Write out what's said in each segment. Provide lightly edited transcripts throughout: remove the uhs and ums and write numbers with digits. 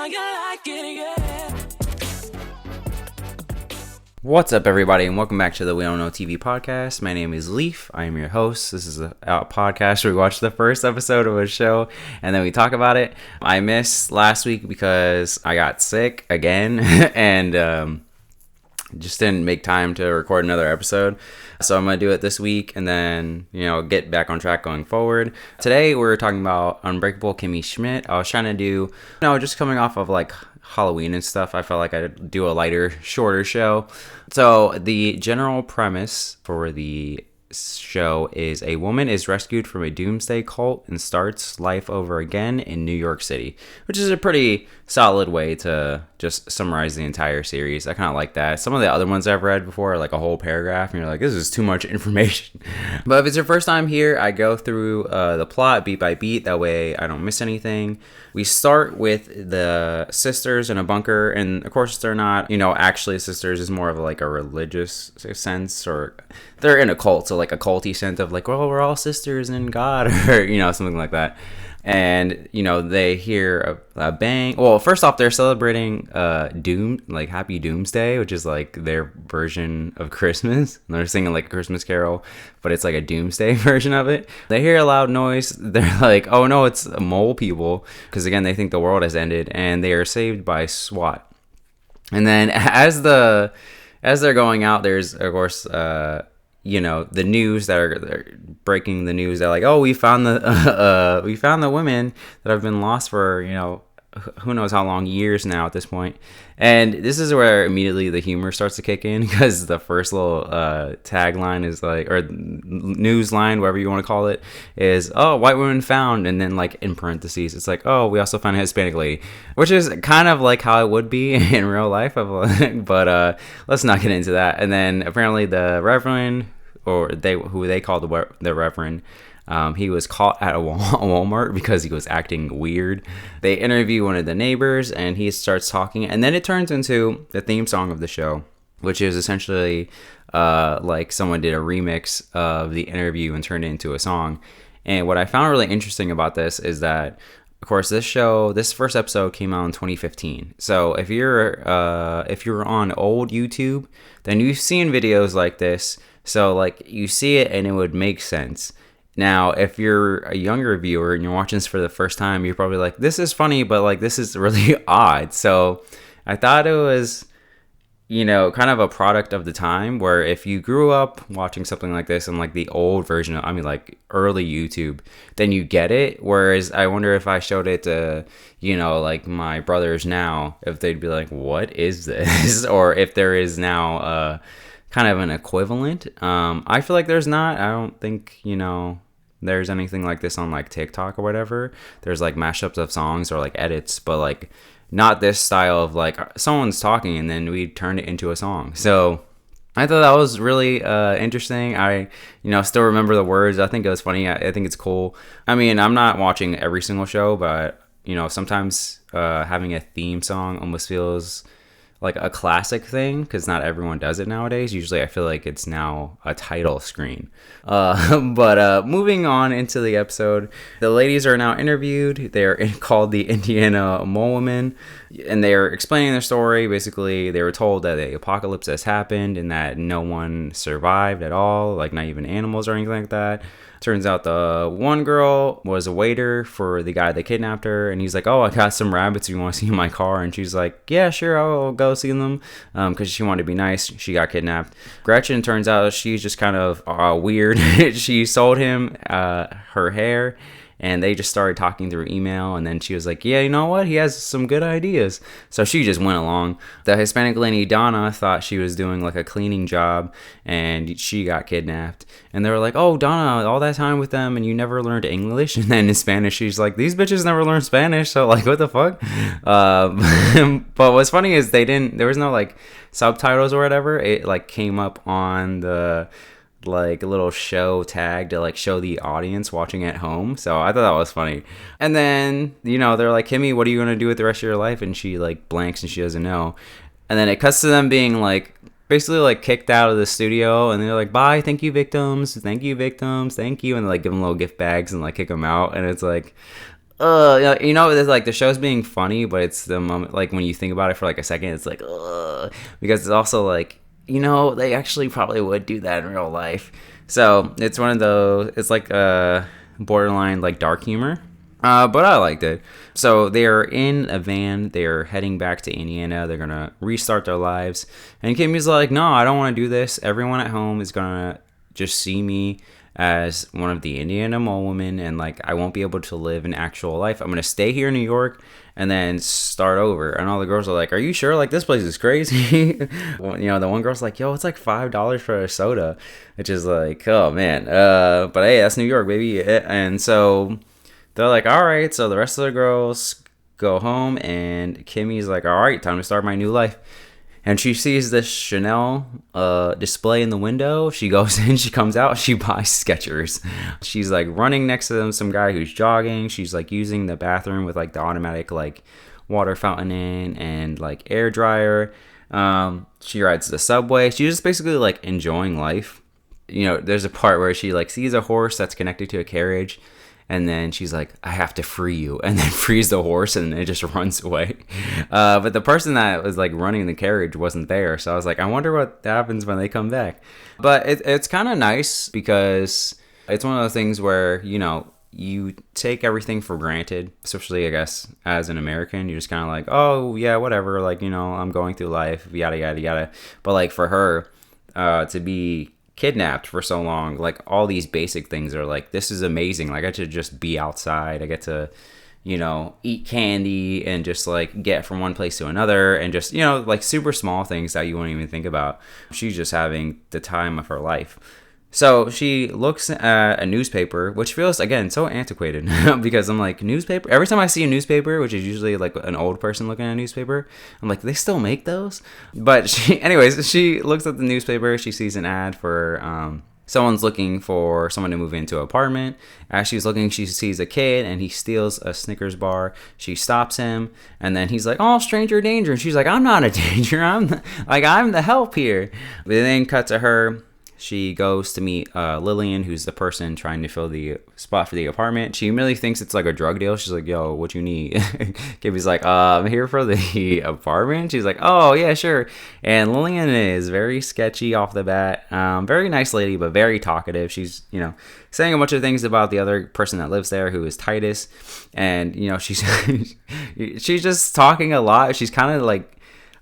how you like it, yeah. What's up, everybody, and welcome back to the We Don't Know TV podcast. My name is Leaf. I am your host. This is a podcast where we watch the first episode of a show and then we talk about it. I missed last week because I got sick again and just didn't make time to record another episode. So I'm going to do it this week and then, get back on track going forward. Today, we're talking about Unbreakable Kimmy Schmidt. I was trying to do, just coming off of like Halloween and stuff, I felt like I'd do a lighter, shorter show. So the general premise for the show is a woman is rescued from a doomsday cult and starts life over again in New York City, which is a pretty solid way to just summarize the entire series. I kind of like that. Some of the other ones I've read before are like a whole paragraph and you're like, this is too much information. But if it's your first time here, I go through the plot beat by beat. That way I don't miss anything. We start with the sisters in a bunker, and of course they're not, actually sisters. Is more of like a religious sense, or they're in a cult, so like a culty sense of like, well, we're all sisters in God, or something like that. And they hear a bang. Well, first off, they're celebrating Happy Doomsday, which is like their version of Christmas. And they're singing like a Christmas carol, but it's like a doomsday version of it. They hear a loud noise. They're like, oh no, it's mole people, because again, they think the world has ended, and they are saved by SWAT. And then as they're going out, there's of course the news that are breaking the news. They're like, oh, we found the women that have been lost for, who knows how long, years now at this point. And this is where immediately the humor starts to kick in, because the first little tagline is like, or news line, whatever you want to call it, is, oh, white women found, and then like in parentheses, it's like, oh, we also found a Hispanic lady, which is kind of like how it would be in real life. But let's not get into that. And then apparently the Reverend, or who they call the Reverend, he was caught at a Walmart because he was acting weird. They interview one of the neighbors and he starts talking, and then it turns into the theme song of the show, which is essentially like someone did a remix of the interview and turned it into a song. And what I found really interesting about this is that, of course, this first episode came out in 2015. So if you're on old YouTube, then you've seen videos like this. So like you see it and it would make sense. Now, if you're a younger viewer and you're watching this for the first time, you're probably like, this is funny, but like this is really odd. So I thought it was, kind of a product of the time, where if you grew up watching something like this in like the old version of, like early YouTube, then you get it. Whereas I wonder if I showed it to, like my brothers now, if they'd be like, what is this? Or if there is now kind of an equivalent. I feel like there's not. I don't think, there's anything like this on like TikTok or whatever. There's like mashups of songs or like edits, but like not this style of like someone's talking and then we turned it into a song. So I thought that was really interesting. I, still remember the words. I think it was funny. I think it's cool. I mean, I'm not watching every single show, but sometimes having a theme song almost feels like a classic thing, because not everyone does it nowadays. Usually I feel like it's now a title screen. But moving on into the episode, the ladies are now interviewed. They're called the Indiana Mole Women, and they're explaining their story. Basically, they were told that the apocalypse has happened and that no one survived at all, like not even animals or anything like that. Turns out the one girl was a waiter for the guy that kidnapped her, and he's like, oh, I got some rabbits, you want to see my car? And she's like, yeah, sure, I'll go see them, because she wanted to be nice. She got kidnapped. Gretchen, turns out she's just kind of weird. She sold him her hair, and they just started talking through email, and then she was like, yeah, you know what? He has some good ideas. So she just went along. The Hispanic lady, Donna, thought she was doing like a cleaning job, and she got kidnapped. And they were like, oh, Donna, all that time with them, and you never learned English? And then in Spanish, she's like, these bitches never learned Spanish, so like, what the fuck? But what's funny is there was no like subtitles or whatever. It like came up on the like a little show tag to like show the audience watching at home. So I thought that was funny. And then, they're like, Kimmy, what are you going to do with the rest of your life? And she like blanks and she doesn't know. And then it cuts to them being like basically like kicked out of the studio, and they're like, bye, thank you victims, thank you, and they like give them little gift bags and like kick them out. And it's like, you know, there's like the show's being funny, but it's the moment like when you think about it for like a second, it's like, because it's also like, you know, they actually probably would do that in real life. So it's one of those. It's like borderline like dark humor, but I liked it. So they're in a van. They're heading back to Indiana. They're gonna restart their lives. And Kimmy's like, no, I don't want to do this. Everyone at home is gonna just see me as one of the Indiana mole women, and like I won't be able to live an actual life. I'm gonna stay here in New York and then start over. And all the girls are like, are you sure? Like, this place is crazy. You know, the one girl's like, yo, it's like $5 for a soda, which is like, oh man. But hey, that's New York, baby. And so they're like, all right. So the rest of the girls go home, and Kimmy's like, all right, time to start my new life. And she sees this Chanel display in the window. She goes in, she comes out, she buys Skechers. She's like running next to them, some guy who's jogging. She's like using the bathroom with like the automatic like water fountain in and like air dryer. She rides the subway. She's just basically like enjoying life. You know, there's a part where she like sees a horse that's connected to a carriage. And then she's like, I have to free you. And then frees the horse, and it just runs away. But the person that was like running the carriage wasn't there. So I was like, I wonder what happens when they come back. But it's kind of nice because it's one of those things where, you know, you take everything for granted, especially, I guess, as an American. You're just kind of like, oh, yeah, whatever. Like, you know, I'm going through life, yada, yada, yada. But like for her to be kidnapped for so long, like all these basic things are like, this is amazing. Like I get to just be outside, I get to, you know, eat candy and just like get from one place to another, and just, you know, like super small things that you wouldn't even think about. She's just having the time of her life. So she looks at a newspaper, which feels, again, so antiquated because I'm like, newspaper? Every time I see a newspaper, which is usually like an old person looking at a newspaper, I'm like, they still make those? But anyways, she looks at the newspaper. She sees an ad for someone's looking for someone to move into an apartment. As she's looking, she sees a kid and he steals a Snickers bar. She stops him, and then he's like, oh, stranger danger. And she's like, I'm not a danger. I'm the help here. But then cut to her. She goes to meet Lillian, who's the person trying to fill the spot for the apartment. She immediately thinks it's like a drug deal. She's like, yo, what you need? Gibby's like, I'm here for the apartment. She's like, oh, yeah, sure. And Lillian is very sketchy off the bat. Very nice lady, but very talkative. She's, you know, saying a bunch of things about the other person that lives there, who is Titus. And, you know, she's just talking a lot. She's kind of like,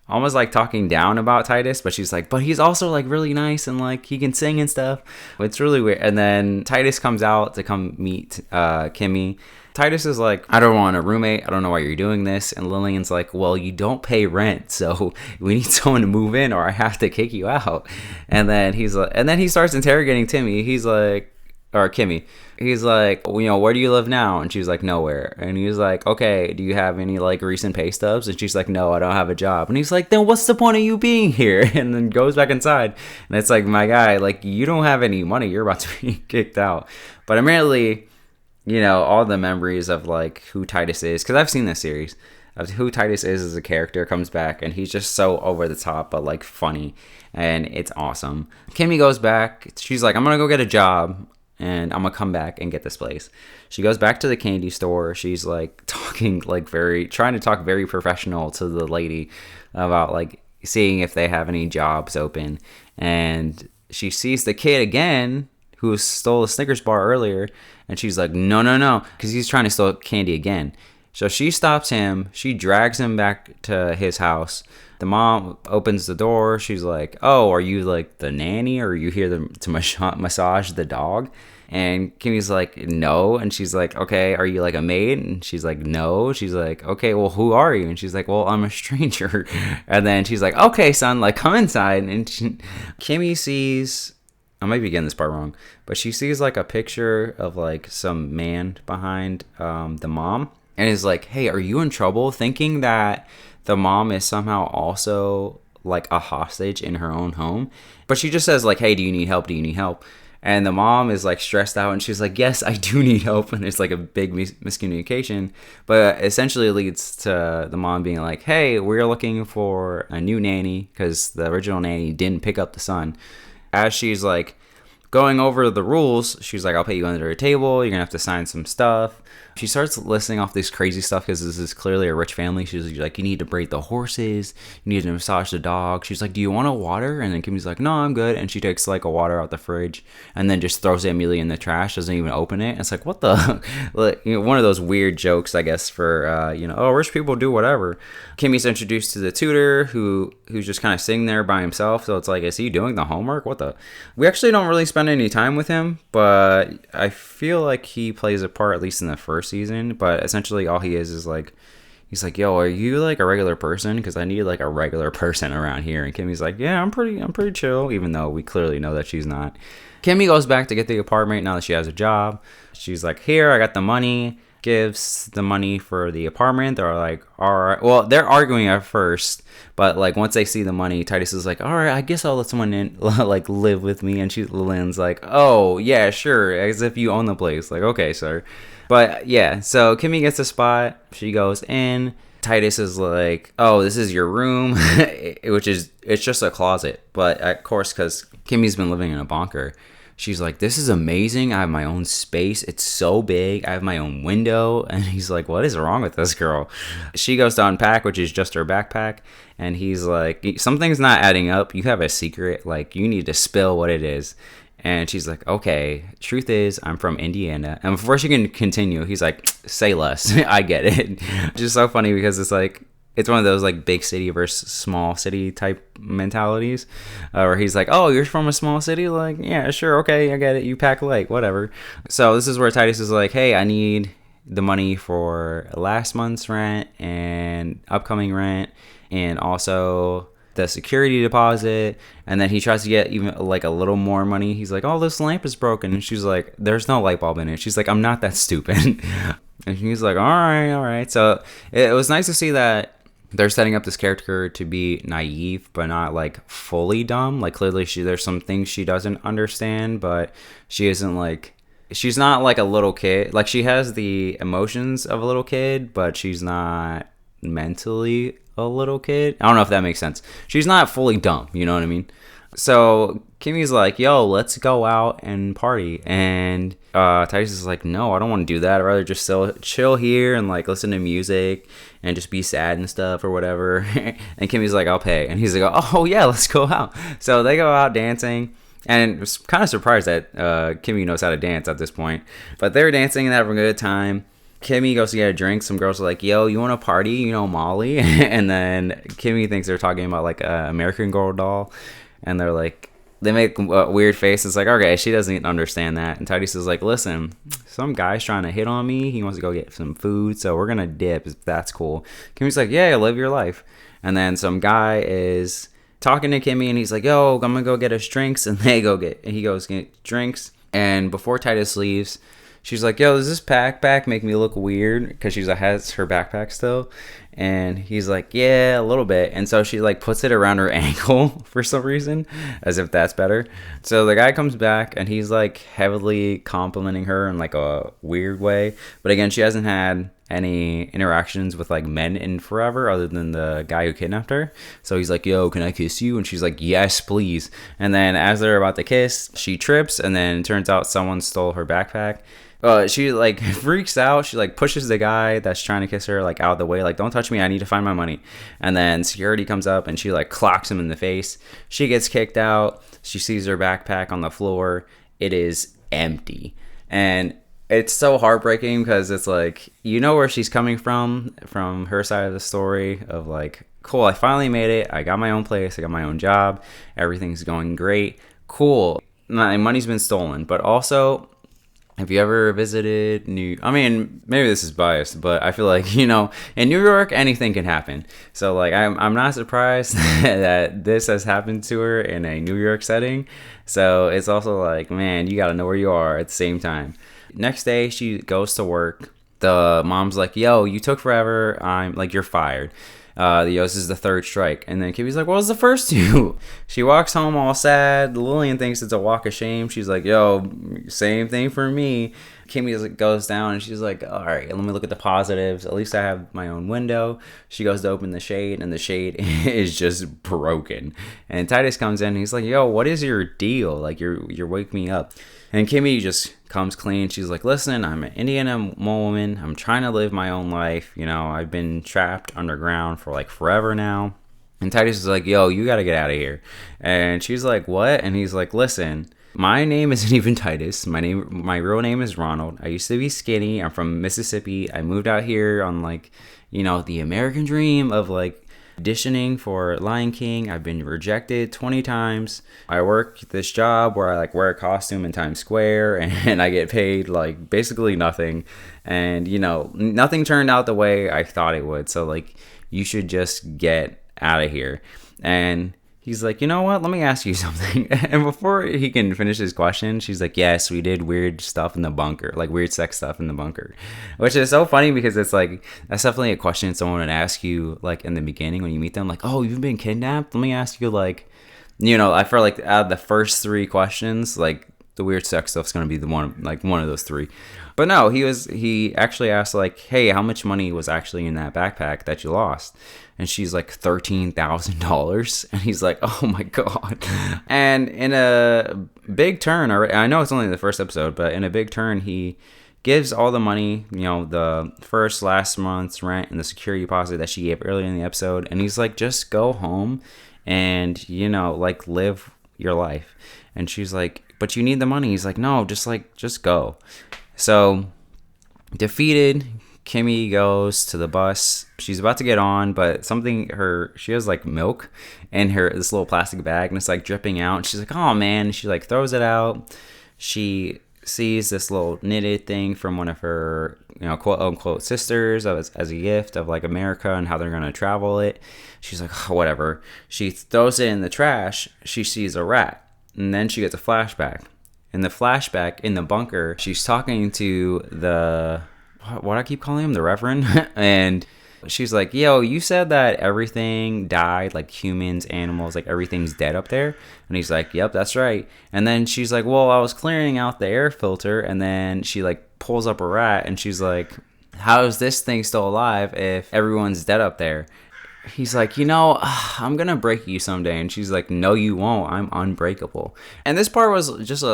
almost like talking down about Titus, but she's like, but he's also like really nice and like he can sing and stuff. It's really weird. And then Titus comes out to come meet Kimmy. Titus is like, I don't want a roommate. I don't know why you're doing this. And Lillian's like, well, you don't pay rent, so we need someone to move in or I have to kick you out. And then he's like, and then he starts interrogating Timmy. He's like, or Kimmy. He's like, you know, where do you live now? And she's like, nowhere. And he's like, okay, do you have any like recent pay stubs? And she's like, no, I don't have a job. And he's like, then what's the point of you being here? And then goes back inside. And it's like, my guy, like, you don't have any money. You're about to be kicked out. But immediately, you know, all the memories of like who Titus is, because I've seen this series, of who Titus is as a character comes back, and he's just so over the top but like funny, and it's awesome. Kimmy goes back. She's like, I'm gonna go get a job and I'm gonna come back and get this place. She goes back to the candy store. She's like talking like trying to talk very professional to the lady about like seeing if they have any jobs open. And she sees the kid again who stole a Snickers bar earlier, and she's like, no, because he's trying to steal candy again. So she stops him. She drags him back to his house. The mom opens the door. She's like, oh, are you like the nanny, or are you here to massage the dog? And Kimmy's like, no. And she's like, okay, are you like a maid? And she's like, no. She's like, okay, well, who are you? And she's like, well, I'm a stranger. And then she's like, okay, son, like, come inside. And Kimmy sees, I might be getting this part wrong, but she sees like a picture of like some man behind the mom, and is like, hey, are you in trouble? Thinking that the mom is somehow also like a hostage in her own home. But she just says like, hey, do you need help? Do you need help? And the mom is like stressed out, and she's like, yes, I do need help. And it's like a big miscommunication, but essentially leads to the mom being like, hey, we're looking for a new nanny because the original nanny didn't pick up the son. As she's like going over the rules, she's like, I'll pay you under a table. You're going to have to sign some stuff. She starts listing off this crazy stuff because this is clearly a rich family. She's like, you need to braid the horses. You need to massage the dog. She's like, do you want a water? And then Kimmy's like, no, I'm good. And she takes like a water out the fridge and then just throws it immediately in the trash. Doesn't even open it. It's like, what the? Like, one of those weird jokes, I guess, for, oh, rich people do whatever. Kimmy's introduced to the tutor who's just kind of sitting there by himself. So it's like, is he doing the homework? What the? We actually don't really spend any time with him, but I feel like he plays a part, at least in the first season. But essentially all he is like, he's like, yo, are you like a regular person? Because I need like a regular person around here. And Kimmy's like, yeah, I'm pretty chill, even though we clearly know that she's not. Kimmy goes back to get the apartment now that she has a job. She's like, here, I got the money. Gives the money for the apartment. They're like, all right. Well, they're arguing at first, but like once they see the money, Titus is like, all right, I guess I'll let someone in, like live with me. And Lynn's like, oh yeah, sure, as if you own the place. Like, okay, sir. But yeah, so Kimmy gets a spot. She goes in. Titus is like, oh, this is your room, it's just a closet. But of course, because Kimmy's been living in a bunker, she's like, this is amazing. I have my own space. It's so big. I have my own window. And he's like, what is wrong with this girl? She goes to unpack, which is just her backpack. And he's like, something's not adding up. You have a secret. Like, you need to spill what it is. And she's like, okay, truth is, I'm from Indiana. And before she can continue, he's like, say less. I get it. Just so funny because it's like, it's one of those like big city versus small city type mentalities where he's like, oh, you're from a small city? Like, yeah, sure. Okay, I get it. You pack light, whatever. So this is where Titus is like, hey, I need the money for last month's rent and upcoming rent and also the security deposit. And then he tries to get even like a little more money. He's like, oh, this lamp is broken. And she's like, there's no light bulb in it. She's like, I'm not that stupid. And he's like, all right. So it was nice to see that they're setting up this character to be naive, but not like fully dumb. Like clearly there's some things she doesn't understand, but she's not like a little kid. Like she has the emotions of a little kid, but she's not mentally a little kid. I don't know if that makes sense. She's not fully dumb. You know what I mean? So Kimmy's like, yo, let's go out and party. And Titus is like, no, I don't want to do that. I'd rather just chill here and like listen to music and just be sad and stuff or whatever. And Kimmy's like, I'll pay. And he's like, oh yeah, let's go out. So they go out dancing. And I was kind of surprised that Kimmy knows how to dance at this point. But they're dancing and having a good time. Kimmy goes to get a drink. Some girls are like, yo, you want to party? You know, Molly. And then Kimmy thinks they're talking about like an American Girl doll. And they're like, they make a weird face. It's like, okay, she doesn't understand that. And Titus is like, listen, some guy's trying to hit on me. He wants to go get some food. So we're going to dip if that's cool. Kimmy's like, yeah, live your life. And then some guy is talking to Kimmy and he's like, yo, I'm going to go get us drinks. And he goes get drinks. And before Titus leaves, she's like, yo, does this backpack make me look weird? Because she has her backpack still. And he's like, yeah, a little bit. And so she like puts it around her ankle for some reason, as if that's better. So the guy comes back and he's like heavily complimenting her in like a weird way. But again, she hasn't had any interactions with like men in forever other than the guy who kidnapped her. So he's like, yo, can I kiss you? And she's like, yes, please. And then as they're about to kiss, she trips. And then it turns out someone stole her backpack. She like freaks out. She like pushes the guy that's trying to kiss her like out of the way, like, don't touch me, I need to find my money. And then security comes up and she like clocks him in the face. She gets kicked out. She sees her backpack on the floor. It is empty. And it's so heartbreaking because it's like, you know where she's coming from her side of the story of like, cool, I finally made it. I got my own place. I got my own job. Everything's going great. Cool. My money's been stolen. But also, have you ever visited maybe this is biased, but I feel like, you know, in New York, anything can happen. So like, I'm not surprised that this has happened to her in a New York setting. So it's also like, man, you got to know where you are at the same time. Next day, she goes to work. The mom's like, yo, you took forever. I'm like, you're fired. This is the third strike. And then Kimmy's like, what was the first two? She walks home all sad. Lillian thinks it's a walk of shame. She's like, yo, same thing for me. Kimmy goes down and she's like, all right, let me look at the positives. At least I have my own window. She goes to open the shade and the shade is just broken. And Titus comes in and he's like, yo, what is your deal? Like, you're waking me up. And Kimmy just comes clean. She's like, listen, I'm an Indiana woman. I'm trying to live my own life. You know, I've been trapped underground for like forever now. And Titus is like, yo, you got to get out of here. And she's like, what? And he's like, listen, my name isn't even Titus. My real name is Ronald. I used to be skinny. I'm from Mississippi. I moved out here on like, you know, the American dream of like auditioning for Lion King. I've been rejected 20 times. I work this job where I like wear a costume in Times Square and I get paid like basically nothing. And you know, nothing turned out the way I thought it would. So like, you should just get out of here. And he's like, you know what? Let me ask you something. And before he can finish his question, she's like, yes, we did weird stuff in the bunker, like weird sex stuff in the bunker, which is so funny because it's like, that's definitely a question someone would ask you like in the beginning when you meet them, like, oh, you've been kidnapped? Let me ask you, like, you know, I feel like out of the first three questions, like the weird sex stuff's going to be the one of those three. But no, he actually asked like, hey, how much money was actually in that backpack that you lost? And she's like, $13,000. And he's like, oh my God. And in a big turn, I know it's only the first episode, but in a big turn, he gives all the money, you know, the last month's rent and the security deposit that she gave earlier in the episode. And he's like, just go home and, you know, like live your life. And she's like, but you need the money. He's like, no, just go. So defeated, Kimmy goes to the bus. She's about to get on, but she has like milk in this little plastic bag and it's like dripping out. And she's like, oh man. She like throws it out. She sees this little knitted thing from one of her, you know, quote unquote sisters as a gift of like America and how they're going to travel it. She's like, oh, whatever. She throws it in the trash. She sees a rat. And then she gets a flashback. In the flashback, in the bunker, she's talking to what I keep calling him, the Reverend. And she's like, yo, you said that everything died, like humans, animals, like everything's dead up there. And he's like, yep, that's right. And then she's like, well, I was clearing out the air filter. And then she like pulls up a rat and she's like, how is this thing still alive if everyone's dead up there? He's like, you know, I'm going to break you someday. And she's like, no, you won't. I'm unbreakable. And this part was just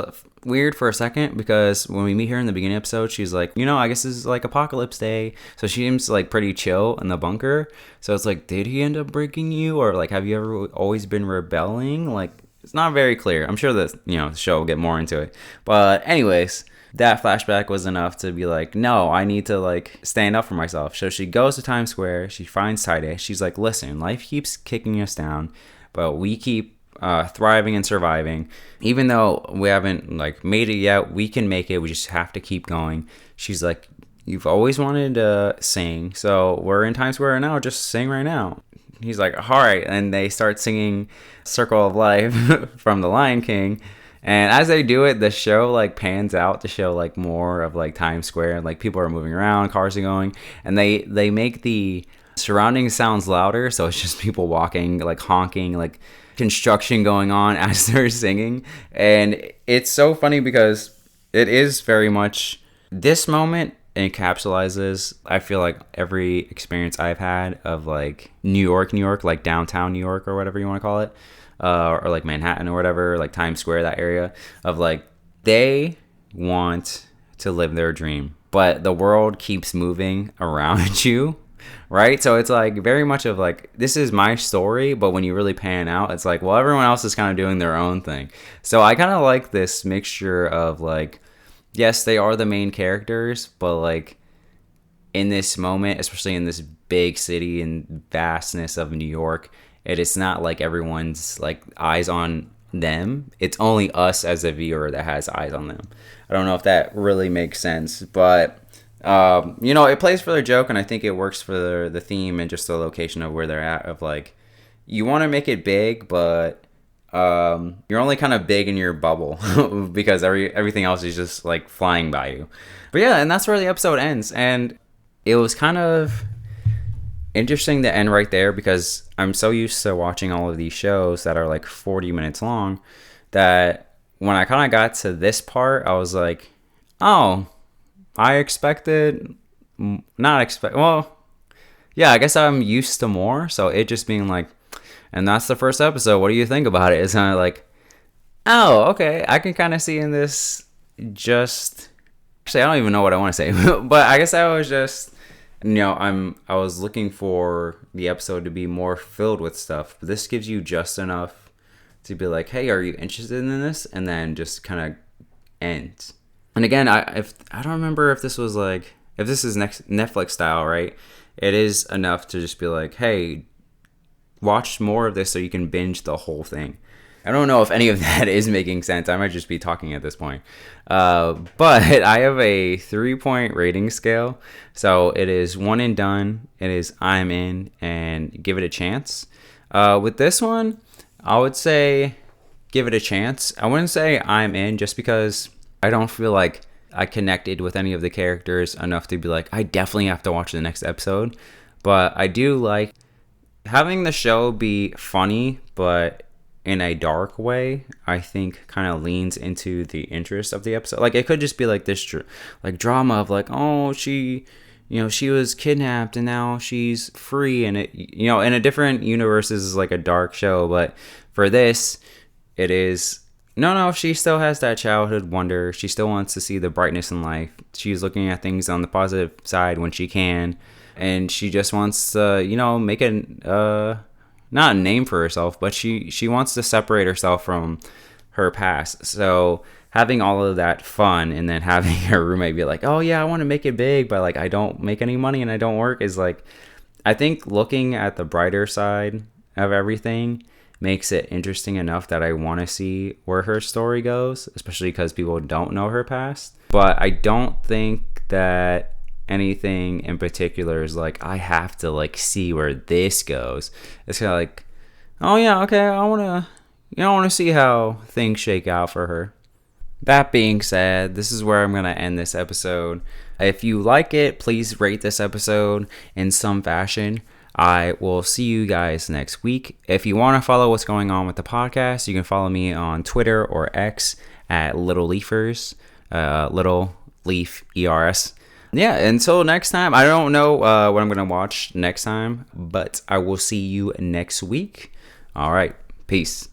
weird for a second because when we meet her in the beginning episode, she's like, you know, I guess this is like apocalypse day. So she seems like pretty chill in the bunker. So it's like, did he end up breaking you? Or like, have you ever always been rebelling? Like, it's not very clear. I'm sure that, you know, the show will get more into it. But anyways, that flashback was enough to be like, no, I need to like stand up for myself. So she goes to Times Square. She finds Titus. She's like, listen, life keeps kicking us down, but we keep thriving and surviving. Even though we haven't like made it yet, we can make it. We just have to keep going. She's like, you've always wanted to sing. So we're in Times Square now. Just sing right now. He's like, all right. And they start singing Circle of Life from The Lion King. And as they do it, the show like pans out to show like more of like Times Square. Like people are moving around, cars are going, and they make the surrounding sounds louder. So it's just people walking, like honking, like construction going on as they're singing. And it's so funny because it is very much this moment encapsulates, I feel like, every experience I've had of like New York, like downtown New York or whatever you want to call it. Or like Manhattan or whatever, like Times Square, that area of like, they want to live their dream, but the world keeps moving around you, right? So it's like very much of like, this is my story, but when you really pan out, it's like, well, everyone else is kind of doing their own thing. So I kind of like this mixture of like, yes, they are the main characters, but like in this moment, especially in this big city and vastness of New York, it is not like everyone's like eyes on them. It's only us as a viewer that has eyes on them. I don't know if that really makes sense, but you know, it plays for their joke, and I think it works for the theme and just the location of where they're at. Of like, you want to make it big, but you're only kind of big in your bubble because everything else is just like flying by you. But yeah, and that's where the episode ends, and it was kind of. interesting to end right there, because I'm so used to watching all of these shows that are like 40 minutes long that when I kind of got to this part, I was like, oh, I expected, not expect, well, yeah, I guess I'm used to more. So it just being like, and that's the first episode. What do you think about it? It's kind of like, oh, okay, I can kind of see in this just, actually, I don't even know what I want to say, but I guess I was just, I was looking for the episode to be more filled with stuff, but this gives you just enough to be like, hey, are you interested in this? And then just kind of ends. And again, I don't remember if this was like, if this is Netflix style, right? It is enough to just be like, hey, watch more of this so you can binge the whole thing. I don't know if any of that is making sense. I might just be talking at this point. But I have a 3-point rating scale. So it is 1 and done. It is I'm in, and give it a chance. With this one, I would say give it a chance. I wouldn't say I'm in, just because I don't feel like I connected with any of the characters enough to be like, I definitely have to watch the next episode. But I do like having the show be funny, but in a dark way. I think kind of leans into the interest of the episode. Like, it could just be like this like drama of like, oh, she was kidnapped and now she's free, and it, in a different universe, this is like a dark show. But for this, it is, no, she still has that childhood wonder. She still wants to see the brightness in life. She's looking at things on the positive side when she can. And she just wants to, make not a name for herself, but she wants to separate herself from her past. So having all of that fun, and then having her roommate be like, oh yeah, I want to make it big, but like I don't make any money and I don't work, is like, I think looking at the brighter side of everything makes it interesting enough that I want to see where her story goes, especially because people don't know her past. But I don't think that anything in particular is like, I have to like see where this goes. It's kind of like, oh yeah, okay, I want to see how things shake out for her. That being said, this is where I'm going to end this episode. If you like it, please rate this episode in some fashion. I will see you guys next week. If you want to follow what's going on with the podcast, you can follow me on Twitter or X at Little Leafers, Little Leaf ERS. Yeah, until next time, I don't know what I'm going to watch next time, but I will see you next week. All right, peace.